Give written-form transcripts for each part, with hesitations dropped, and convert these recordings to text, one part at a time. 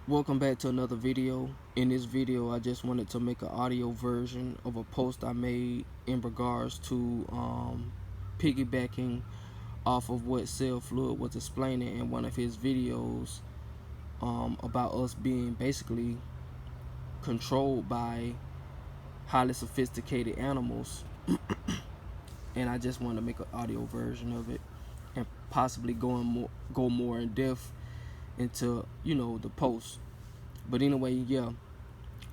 Welcome back to another video. In this video, I just wanted to make an audio version of a post I made in regards to piggybacking off of what Cell Fluid was explaining in one of his videos about us being basically controlled by highly sophisticated animals. And I just wanted to make an audio version of it and possibly go more in depth into the post. But anyway, yeah,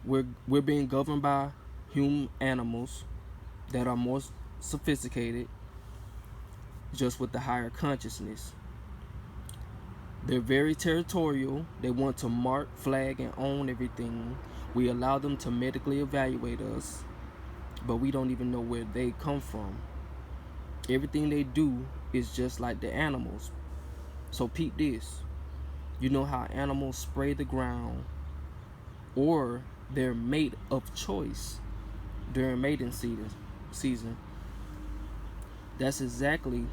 we're being governed by human animals that are more sophisticated, just with the higher consciousness. They're very territorial. They want to mark, flag, and own everything. We allow them to medically evaluate us, but we don't even know where they come from. Everything they do is just like the animals. So peep this. You know how animals spray the ground or their mate of choice during mating season? That's exactly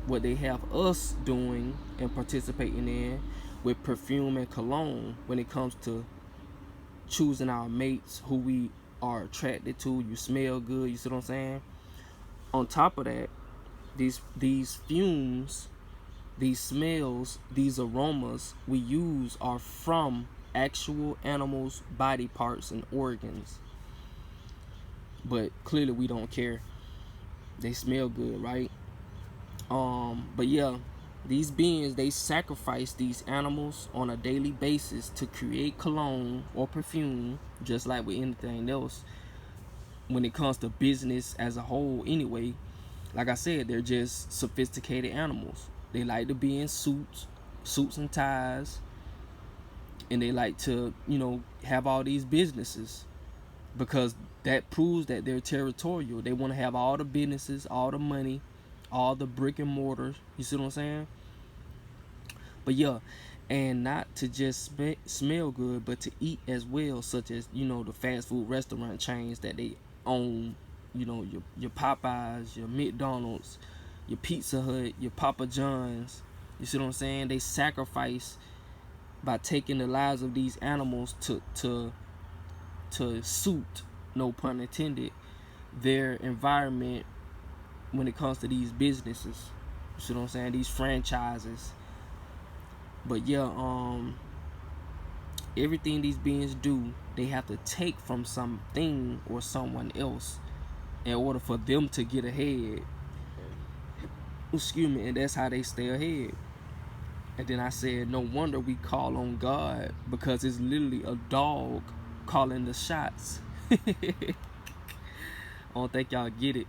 what they have us doing and participating in with perfume and cologne when it comes to choosing our mates, who we are attracted to. You smell good, you see what I'm saying? On top of that, these fumes, these smells, these aromas we use are from actual animals' body parts and organs. But clearly we don't care. They smell good, right? But yeah, these beings, they sacrifice these animals on a daily basis to create cologne or perfume, just like with anything else when it comes to business as a whole. Anyway, like I said, they're just sophisticated animals. They like to be in suits and ties, and they like to have all these businesses, because that proves that they're territorial. They want to have all the businesses, all the money, all the brick and mortar. You see what I'm saying? But yeah, and not to just smell good, but to eat as well, such as the fast food restaurant chains that they own. Your Popeyes, your McDonald's, your Pizza Hut, your Papa John's. You see what I'm saying? They sacrifice by taking the lives of these animals to suit, no pun intended, their environment when it comes to these businesses. You see what I'm saying? These franchises. But yeah, everything these beings do, they have to take from something or someone else in order for them to get ahead. Excuse me, and that's how they stay ahead. And then I said, no wonder we call on God, because it's literally a dog calling the shots. I don't think y'all get it.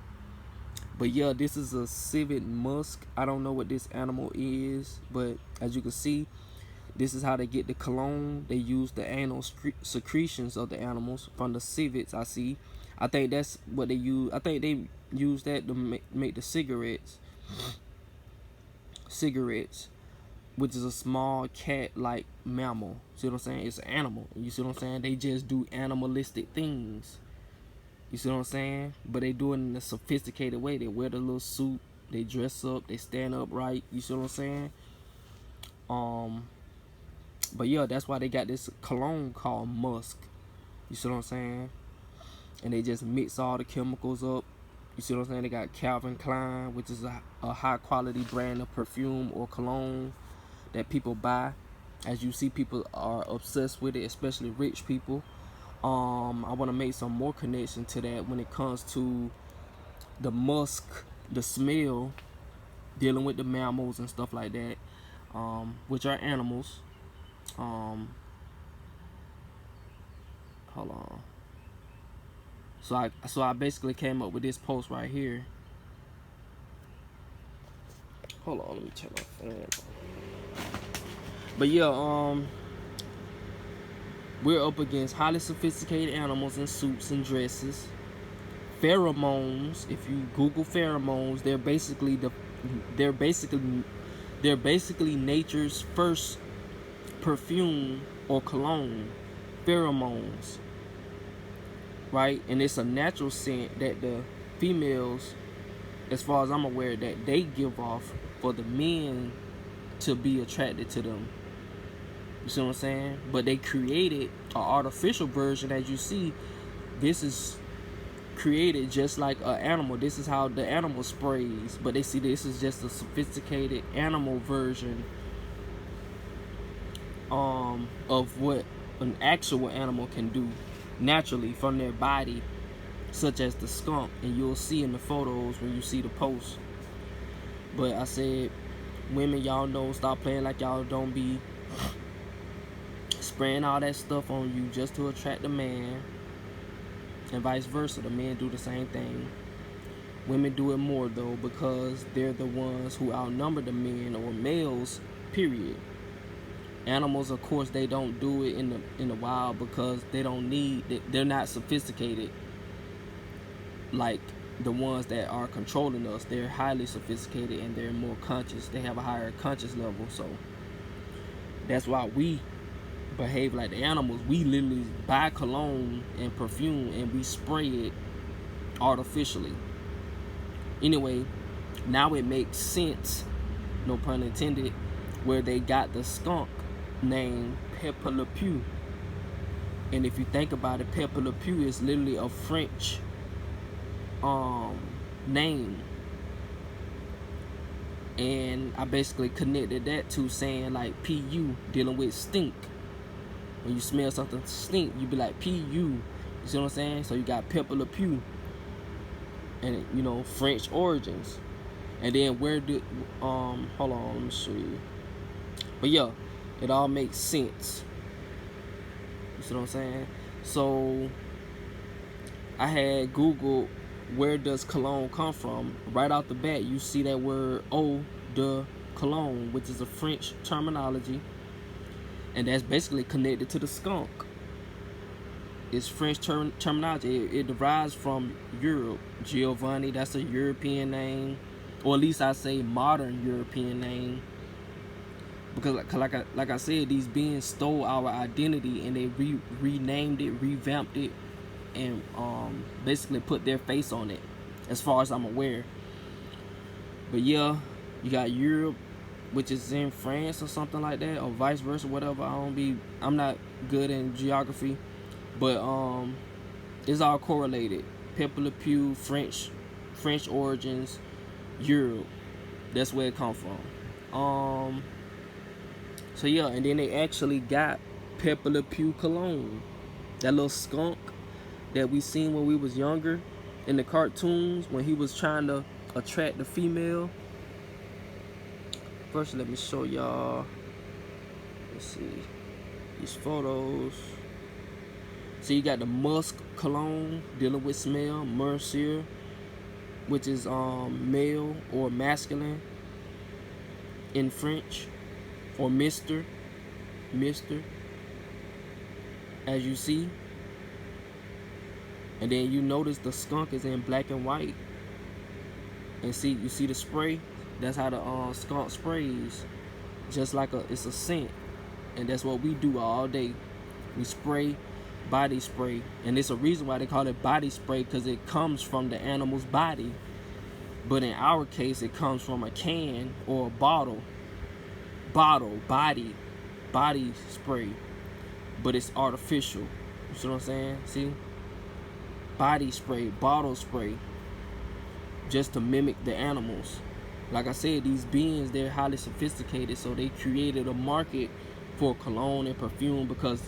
But yeah, this is a civet musk. I don't know what this animal is, but as you can see, this is how they get the cologne. They use the anal secretions of the animals from the civets. I see. I think that's what they use. I think they use that to make the cigarettes, which is a small cat-like mammal. See what I'm saying? It's an animal. You see what I'm saying? They just do animalistic things. You see what I'm saying? But they do it in a sophisticated way. They wear the little suit. They dress up. They stand upright. You see what I'm saying? But yeah, that's why they got this cologne called musk. You see what I'm saying? And they just mix all the chemicals up. You see what I'm saying? They got Calvin Klein, which is a high quality brand of perfume or cologne that people buy. As you see, people are obsessed with it, especially rich people. I want to make some more connection to that when it comes to the musk, the smell, dealing with the mammals and stuff like that, which are animals. Hold on. So I basically came up with this post right here. Hold on, let me check my phone. But yeah, we're up against highly sophisticated animals in suits and dresses. Pheromones. If you Google pheromones, they're basically nature's first perfume or cologne. Pheromones, right? And it's a natural scent that the females, as far as I'm aware, that they give off for the men to be attracted to them. You see what I'm saying? But they created an artificial version. As you see, this is created just like an animal. This is how the animal sprays, but they see this is just a sophisticated animal version of what an actual animal can do naturally from their body, such as the skunk. And you'll see in the photos when you see the post. But I said, women, y'all know, stop playing like y'all don't be spraying all that stuff on you just to attract a man, and vice versa. The men do the same thing. Women do it more though, because they're the ones who outnumber the men, or males, period. Animals, of course, they don't do it in the wild because they don't need, they're not sophisticated like the ones that are controlling us. They're highly sophisticated and they're more conscious. They have a higher conscious level. So that's why we behave like the animals. We literally buy cologne and perfume and we spray it artificially. Anyway, now it makes sense, no pun intended, where they got the skunk name Pepe Le Pew. And if you think about it, Pepe Le Pew is literally a French name. And I basically connected that to saying like PU, dealing with stink. When you smell something stink, you be like PU. You see what I'm saying? So you got Pepe Le Pew, and you know, French origins. And then where did hold on, let me show you. But yeah, it all makes sense. You see what I'm saying? So I had Googled where does cologne come from. Right out the bat, you see that word eau de cologne, which is a French terminology, and that's basically connected to the skunk. It's French terminology. It derives from Europe. Giovanni, that's a European name, or at least I say modern European name, because like I said, these beings stole our identity and they renamed it, revamped it, and basically put their face on it, as far as I'm aware. But yeah, you got Europe, which is in France or something like that, or vice versa, whatever. I'm not good in geography, but it's all correlated. Pepe Le Pew, French origins, Europe. That's where it come from. So yeah, and then they actually got Pepe Le Pew cologne, that little skunk that we seen when we was younger in the cartoons when he was trying to attract the female. First, let me show y'all. Let's see these photos. So you got the musk cologne, dealing with smell, Monsieur, which is male or masculine in French, or Mister, as you see. And then you notice the skunk is in black and white. And see, you see the spray? That's how the skunk sprays. Just like it's a scent. And that's what we do all day. We spray, body spray. And it's a reason why they call it body spray, because it comes from the animal's body. But in our case, it comes from a can or a bottle. Body spray. But it's artificial. You see what I'm saying? See? Body spray, bottle spray, just to mimic the animals. Like I said, these beings, they're highly sophisticated, so they created a market for cologne and perfume because,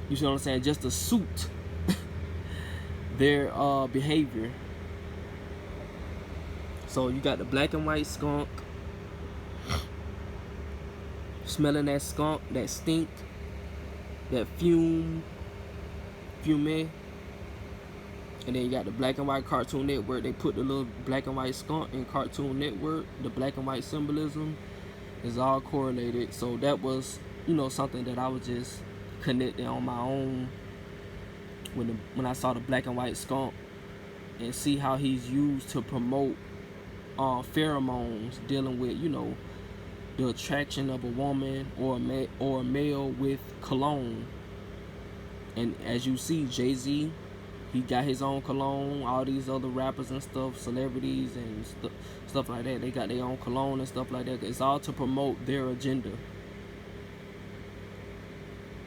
you see what I'm saying, just to suit their behavior. So you got the black and white skunk, smelling that skunk, that stink, that fume. And then you got the black and white Cartoon Network. They put the little black and white skunk in Cartoon Network. The black and white symbolism is all correlated. So that was, you know, something that I was just connecting on my own when I saw the black and white skunk, and see how he's used to promote pheromones, dealing with, you know, the attraction of a woman or a male with cologne. And as you see, Jay-Z, he got his own cologne. All these other rappers and stuff, celebrities and stuff like that, they got their own cologne and stuff like that. It's all to promote their agenda.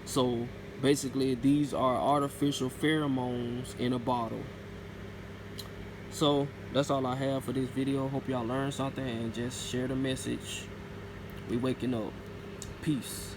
So basically, these are artificial pheromones in a bottle. So that's all I have for this video. Hope y'all learned something and just share the message. We waking up. Peace.